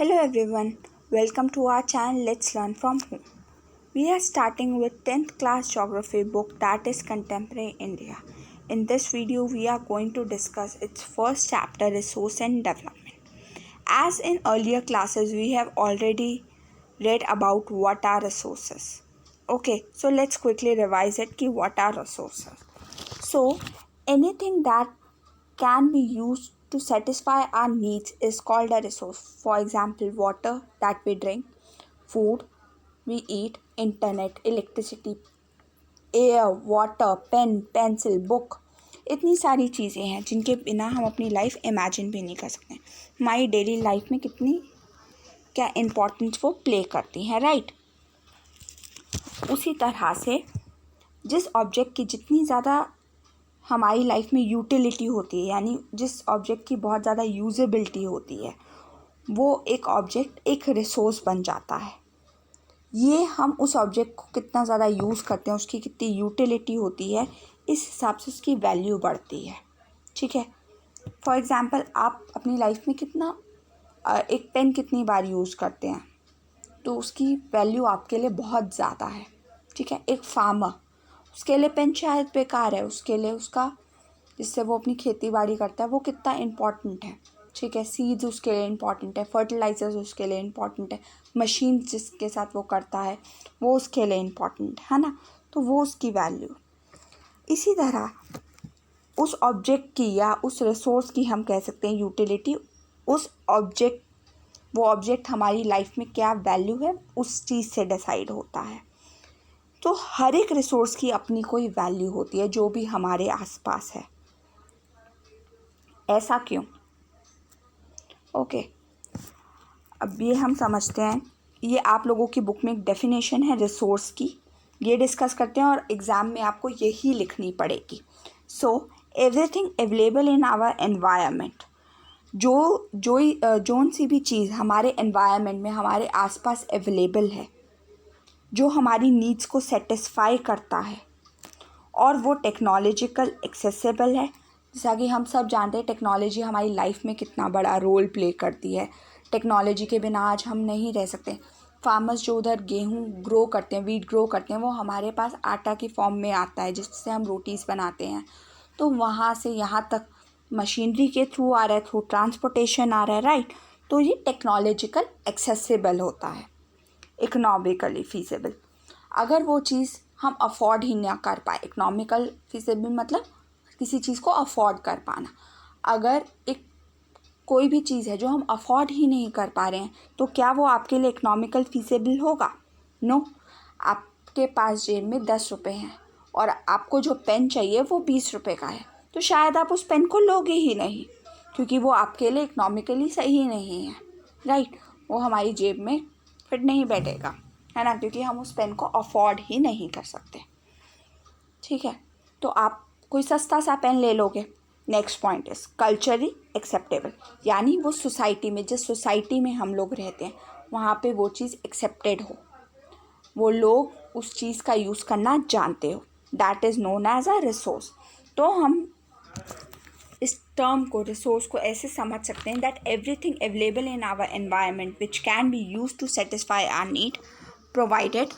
Hello everyone, welcome to our channel Let's Learn From Home. We are starting with 10th class geography book that is Contemporary India. In this video we are going to discuss its first chapter, Resource and Development. As in earlier classes we have already read about what are resources. Okay, so let's quickly revise it ki what are resources. So anything that can be used to satisfy our needs is called a resource. For example, water that we drink, food we eat, internet, electricity, air, water, pen, pencil, book, इतनी सारी चीज़ें हैं जिनके बिना हम अपनी life imagine भी नहीं कर सकते. हमारी डेली लाइफ में कितनी क्या इम्पोर्टेंस वो प्ले करती हैं, राइट. उसी तरह से जिस ऑब्जेक्ट की जितनी ज़्यादा हमारी लाइफ में यूटिलिटी होती है, यानी जिस ऑब्जेक्ट की बहुत ज़्यादा यूजेबिलिटी होती है, वो एक ऑब्जेक्ट एक रिसोर्स बन जाता है. ये हम उस ऑब्जेक्ट को कितना ज़्यादा यूज़ करते हैं, उसकी कितनी यूटिलिटी होती है, इस हिसाब से उसकी वैल्यू बढ़ती है. ठीक है. फॉर एग्ज़ाम्पल आप अपनी लाइफ में कितना एक पेन कितनी बार यूज़ करते हैं, तो उसकी वैल्यू आपके लिए बहुत ज़्यादा है. ठीक है. एक फार्मर, उसके लिए पेन शायद बेकार है, उसके लिए उसका जिससे वो अपनी खेती बाड़ी करता है वो कितना इम्पॉर्टेंट है. ठीक है. सीड्स उसके लिए इम्पॉर्टेंट है, फर्टिलाइजर्स उसके लिए इम्पॉर्टेंट है, मशीन जिसके साथ वो करता है वो उसके लिए इम्पॉर्टेंट है ना. तो वो उसकी वैल्यू. इसी तरह उस ऑब्जेक्ट की या उस रिसोर्स की हम कह सकते हैं यूटिलिटी. उस ऑब्जेक्ट वो ऑब्जेक्ट हमारी लाइफ में क्या वैल्यू है उस चीज़ से डिसाइड होता है. तो हर एक रिसोर्स की अपनी कोई वैल्यू होती है जो भी हमारे आसपास है. ऐसा क्यों? ओके. अब ये हम समझते हैं. ये आप लोगों की बुक में एक डेफिनेशन है रिसोर्स की, ये डिस्कस करते हैं और एग्ज़ाम में आपको यही लिखनी पड़ेगी. So everything available in our environment. Zone C भी चीज़ हमारे एनवायरनमेंट में हमारे आसपास अवेलेबल है, जो हमारी नीड्स को सेटिस्फाई करता है और वो टेक्नोलॉजिकल एक्सेसिबल है. जैसा कि हम सब जानते हैं टेक्नोलॉजी हमारी लाइफ में कितना बड़ा रोल प्ले करती है. टेक्नोलॉजी के बिना आज हम नहीं रह सकते. फार्मर्स जो उधर गेहूं ग्रो करते हैं, वीट ग्रो करते हैं, वो हमारे पास आटा की फॉर्म में आता है जिससे हम रोटीज़ बनाते हैं. तो वहाँ से यहाँ तक मशीनरी के थ्रू आ रहा है, थ्रू ट्रांसपोर्टेशन आ रहा है, राइट. तो ये टेक्नोलॉजिकल एक्सेसिबल होता है, इकोनॉमिकली फीजेबल. अगर वो चीज़ हम अफोर्ड ही ना कर पाए, इकोनॉमिकल फीजेबल मतलब किसी चीज़ को अफोर्ड कर पाना. अगर एक कोई भी चीज़ है जो हम अफोर्ड ही नहीं कर पा रहे हैं, तो क्या वो आपके लिए इकोनॉमिकल फीजेबल होगा? नो. आपके पास जेब में 10 रुपये हैं और आपको जो पेन चाहिए वो 20 रुपये का है, तो शायद आप उस पेन को लोगे ही नहीं, क्योंकि वो आपके लिए इकोनॉमिकली सही नहीं है, राइट. वो हमारी जेब में फिट नहीं बैठेगा, है ना, क्योंकि हम उस पेन को अफोर्ड ही नहीं कर सकते. ठीक है. तो आप कोई सस्ता सा पेन ले लोगे. Next point is culturally acceptable, यानी वो सोसाइटी में, जिस सोसाइटी में हम लोग रहते हैं वहाँ पे वो चीज़ एक्सेप्टेड हो, वो लोग उस चीज़ का यूज़ करना जानते हो. That is known as a resource. तो हम इस टर्म को, रिसोर्स को ऐसे समझ सकते हैं that everything available in our environment which can be use to satisfy our need provided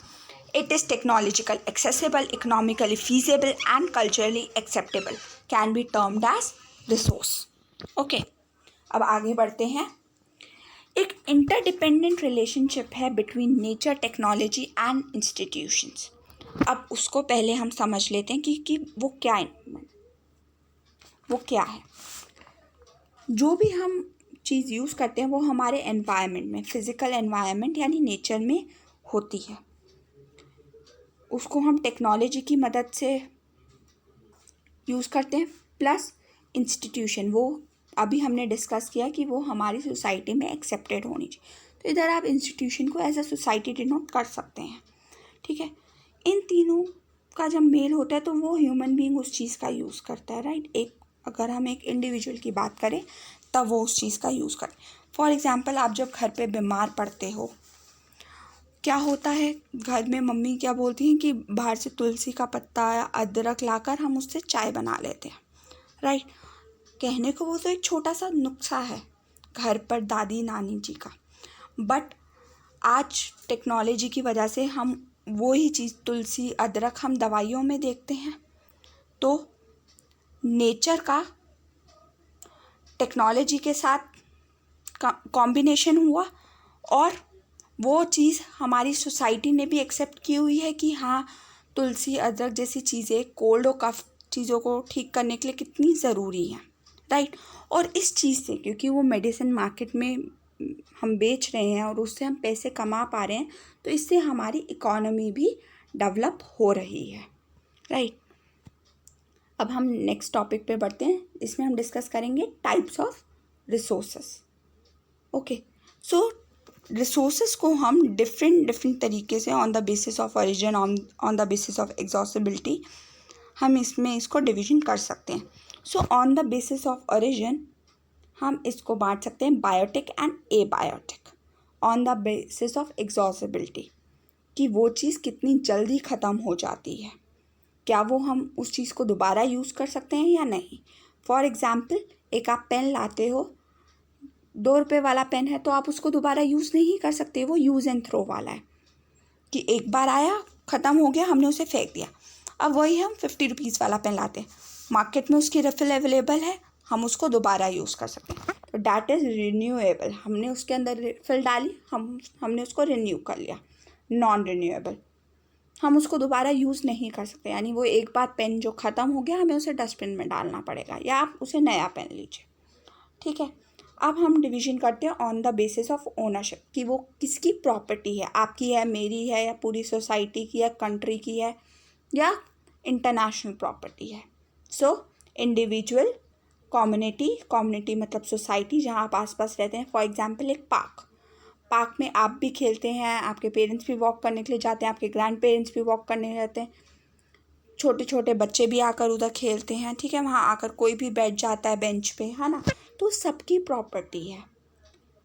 it is technological accessible, economically feasible and culturally acceptable, can be termed as resource. Okay. अब आगे बढ़ते हैं. एक इंटरडिपेंडेंट रिलेशनशिप है between nature, technology and institutions. अब उसको पहले हम समझ लेते हैं कि वो क्या है. जो भी हम चीज़ यूज़ करते हैं वो हमारे एनवायरनमेंट में, फिज़िकल एनवायरनमेंट यानी नेचर में होती है. उसको हम टेक्नोलॉजी की मदद से यूज़ करते हैं. प्लस इंस्टीट्यूशन, वो अभी हमने डिस्कस किया कि वो हमारी सोसाइटी में एक्सेप्टेड होनी चाहिए. तो इधर आप इंस्टीट्यूशन को एज अ सोसाइटी डिनोट कर सकते हैं. ठीक है. इन तीनों का जब मेल होता है तो वो ह्यूमन बीइंग उस चीज़ का यूज़ करता है, राइट. अगर हम एक इंडिविजुअल की बात करें तब वो उस चीज़ का यूज़ करें. फॉर एग्ज़ाम्पल, आप जब घर पे बीमार पड़ते हो, क्या होता है, घर में मम्मी क्या बोलती हैं कि बाहर से तुलसी का पत्ता या अदरक लाकर हम उससे चाय बना लेते हैं, राइट. कहने को वो तो एक छोटा सा नुस्खा है घर पर दादी नानी जी का, बट आज टेक्नोलॉजी की वजह से हम वो ही चीज़ तुलसी अदरक हम दवाइयों में देखते हैं। तो नेचर का टेक्नोलॉजी के साथ कॉम्बिनेशन हुआ और वो चीज़ हमारी सोसाइटी ने भी एक्सेप्ट की हुई है कि हाँ, तुलसी अदरक जैसी चीज़ें कोल्ड और कफ चीज़ों को ठीक करने के लिए कितनी ज़रूरी है, राइट। और इस चीज़ से, क्योंकि वो मेडिसिन मार्केट में हम बेच रहे हैं और उससे हम पैसे कमा पा रहे हैं, तो इससे हमारी इकोनॉमी भी डेवलप हो रही है, राइट। अब हम नेक्स्ट टॉपिक पे बढ़ते हैं। इसमें हम डिस्कस करेंगे types of resources. Okay, so resources को हम डिफरेंट तरीके से on the basis of origin, on the basis of exhaustibility हम इसमें इसको डिवीजन कर सकते हैं। So on the basis of origin हम इसको बांट सकते हैं biotic and abiotic. On the basis of exhaustibility कि वो चीज़ कितनी जल्दी ख़त्म हो जाती है, क्या वो हम उस चीज़ को दोबारा यूज़ कर सकते हैं या नहीं। फॉर एग्ज़ाम्पल, एक आप पेन लाते हो, 2 रुपये वाला पेन है, तो आप उसको दोबारा यूज़ नहीं कर सकते, वो यूज़ एंड थ्रो वाला है कि एक बार आया, ख़त्म हो गया, हमने उसे फेंक दिया। अब वही हम 50 रुपीज़ वाला पेन लाते हैं, मार्केट में उसकी रिफ़िल अवेलेबल है, हम उसको दोबारा यूज़ कर सकते हैं। तो डैट इज़ रिन्यूएबल, हमने उसके अंदर रिफ़िल डाली, हमने उसको रिन्यू कर लिया। नॉन रिन्यूएबल, हम उसको दोबारा यूज़ नहीं कर सकते, यानी वो एक बार पेन जो ख़त्म हो गया, हमें उसे डस्टबिन में डालना पड़ेगा या आप उसे नया पेन लीजिए, ठीक है। अब हम डिवीज़न करते हैं on the basis of ownership कि वो किसकी प्रॉपर्टी है, आपकी है, मेरी है, या पूरी सोसाइटी की है, कंट्री की है, या इंटरनेशनल प्रॉपर्टी है। सो इंडिविजुअल, कम्युनिटी मतलब सोसाइटी जहाँ आप आसपास रहते हैं। फॉर एग्जांपल, एक पार्क में आप भी खेलते हैं, आपके पेरेंट्स भी वॉक करने के लिए जाते हैं, आपके ग्रैंड पेरेंट्स भी वॉक करने जाते हैं, छोटे छोटे बच्चे भी आकर उधर खेलते हैं, ठीक है। वहाँ आकर कोई भी बैठ जाता है बेंच पे, है ना। तो सबकी प्रॉपर्टी है।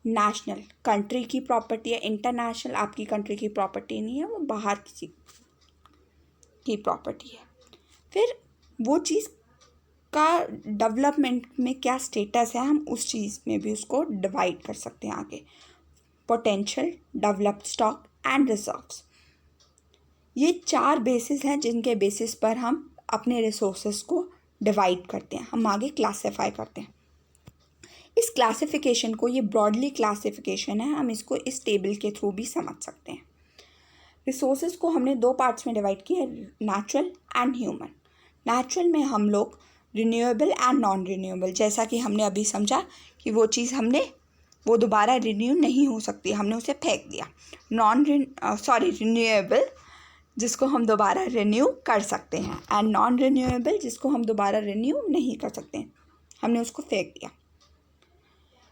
नेशनल, कंट्री की प्रॉपर्टी है। इंटरनेशनल, आपकी कंट्री की प्रॉपर्टी नहीं है, वो बाहर किसी की प्रॉपर्टी है। फिर वो चीज़ का डेवलपमेंट में क्या स्टेटस है, हम उस चीज़ में भी उसको डिवाइड कर सकते हैं आगे। Potential, developed stock and reserves, ये 4 बेसिस हैं जिनके बेसिस पर हम अपने रिसोर्सेज को डिवाइड करते हैं, हम आगे क्लासीफाई करते हैं। इस क्लासिफिकेशन को, ये ब्रॉडली क्लासिफिकेशन है, हम इसको इस टेबल के थ्रू भी समझ सकते हैं। रिसोर्सेज को हमने 2 पार्ट्स में डिवाइड किया, नेचुरल एंड ह्यूमन। नेचुरल में हम लोग रिन्यूएबल एंड नॉन रिन्यूएबल, जैसा कि हमने अभी समझा कि वो चीज़ वो दोबारा रिन्यू नहीं हो सकती, हमने उसे फेंक दिया। रिन्यूएबल जिसको हम दोबारा रिन्यू कर सकते हैं, एंड नॉन रिन्यूएबल जिसको हम दोबारा रिन्यू नहीं कर सकते हैं, हमने उसको फेंक दिया।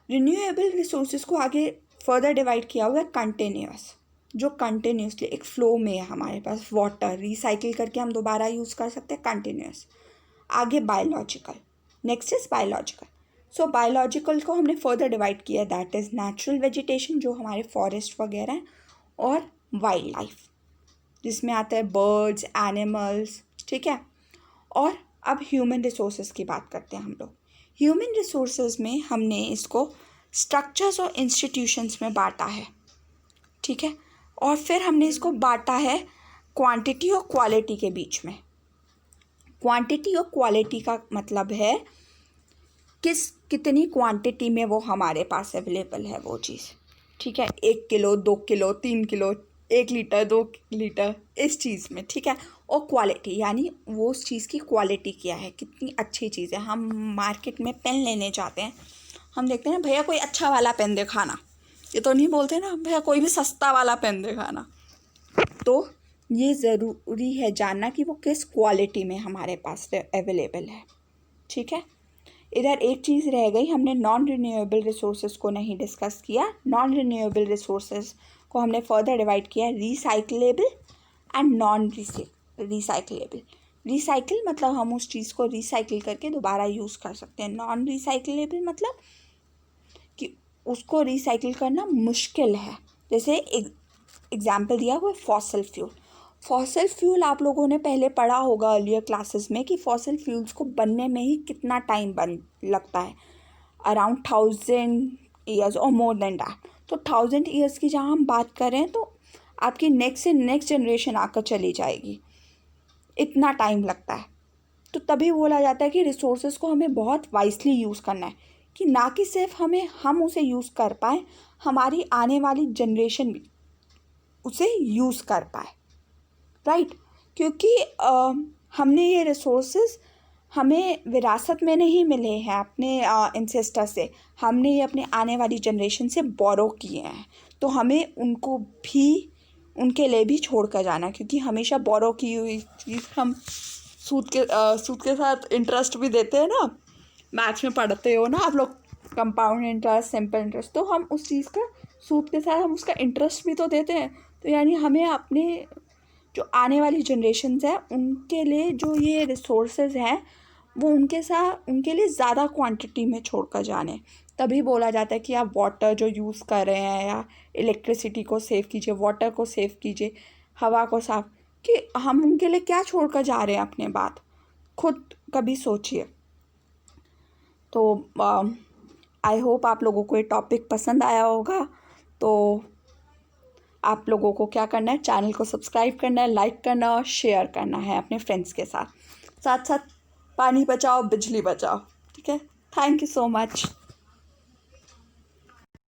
रिन्यूएबल रिसोर्सेज को आगे फर्दर डिवाइड किया हुआ है कंटिन्यूअस, जो कंटिन्यूसली एक फ्लो में है हमारे पास। वाटर रिसाइकिल करके हम दोबारा यूज़ कर सकते हैं, कंटिन्यूअस। आगे biological, next is biological. So biological को हमने फर्दर डिवाइड किया, दैट इज़ नेचुरल वेजिटेशन जो हमारे फॉरेस्ट वगैरह हैं, और वाइल्ड लाइफ जिसमें आता है बर्ड्स, एनिमल्स, ठीक है। और अब ह्यूमन रिसोर्सेज की बात करते हैं हम लोग। ह्यूमन रिसोर्सेज में हमने इसको स्ट्रक्चर्स और इंस्टीट्यूशंस में बांटा है, ठीक है। और फिर हमने इसको बांटा है क्वांटिटी और क्वालिटी के बीच में। क्वांटिटी और क्वालिटी का मतलब है कितनी क्वांटिटी में वो हमारे पास अवेलेबल है वो चीज़, ठीक है। 1 kilo, 2 kilo, 3 kilo, 1 litre, 2 litre, इस चीज़ में, ठीक है। और क्वालिटी यानी वो उस चीज़ की क्वालिटी क्या है, कितनी अच्छी चीज़ है। हम मार्केट में पेन लेने जाते हैं, हम देखते हैं भैया कोई अच्छा वाला पेन दिखाना, ये तो नहीं बोलते ना भैया कोई भी सस्ता वाला पेन दिखाना। तो ये ज़रूरी है जानना कि वो किस क्वालिटी में हमारे पास अवेलेबल है, ठीक है। इधर एक चीज़ रह गई, हमने नॉन रिन्यूएबल रिसोर्सेज को नहीं डिस्कस किया। नॉन रिन्यूएबल रिसोर्सेज को हमने फर्दर डिवाइड किया, recyclable and non recyclable. Recycle मतलब हम उस चीज़ को रिसाइकिल करके दोबारा यूज़ कर सकते हैं। नॉन रिसाइक्लेबल मतलब कि उसको रिसाइकिल करना मुश्किल है। जैसे एग्जाम्पल दिया हुआ फॉसिल फ्यूल। फॉसिल फ्यूल आप लोगों ने पहले पढ़ा होगा अर्लियर क्लासेस में कि फॉसिल फ्यूल्स को बनने में ही कितना टाइम लगता है, अराउंड 1000 ईयर्स और मोर देन दैट। तो 1000 ईयर्स की जहाँ हम बात करें तो आपकी नेक्स्ट से नेक्स्ट जनरेशन आकर चली जाएगी, इतना टाइम लगता है। तो तभी बोला जाता है कि रिसोर्सेज को हमें बहुत वाइसली यूज़ करना है, कि ना कि सिर्फ हम उसे यूज़ कर पाएँ, हमारी आने वाली जनरेशन भी उसे यूज़ कर पाए, राइट। क्योंकि हमने ये रिसोर्सेज हमें विरासत में नहीं मिले हैं अपने इंसेस्टर से, हमने ये अपने आने वाली जनरेशन से बोरो किए हैं। तो हमें उनको भी, उनके लिए भी छोड़ कर जाना, क्योंकि हमेशा बोरो की हुई चीज़ हम सूद के साथ इंटरेस्ट भी देते हैं ना, मैथ्स में पढ़ते हो ना आप लोग, कंपाउंड इंटरेस्ट, सिंपल इंटरेस्ट, तो हम उस चीज़ का सूद के साथ हम उसका इंटरेस्ट भी तो देते हैं। तो यानी हमें अपने जो आने वाली जनरेशन्स हैं उनके लिए जो ये रिसोर्सेज हैं वो उनके लिए ज़्यादा क्वांटिटी में छोड़ कर जाने। तभी बोला जाता है कि आप वाटर जो यूज़ कर रहे हैं या इलेक्ट्रिसिटी को सेव कीजिए, वाटर को सेव कीजिए, हवा को साफ, कि हम उनके लिए क्या छोड़ कर जा रहे हैं अपने बाद, खुद कभी सोचिए। तो आई होप आप लोगों को ये टॉपिक पसंद आया होगा। तो आप लोगों को क्या करना है, चैनल को सब्सक्राइब करना है, लाइक करना और शेयर करना है अपने फ्रेंड्स के साथ। साथ साथ पानी बचाओ, बिजली बचाओ, ठीक है। Thank you so much.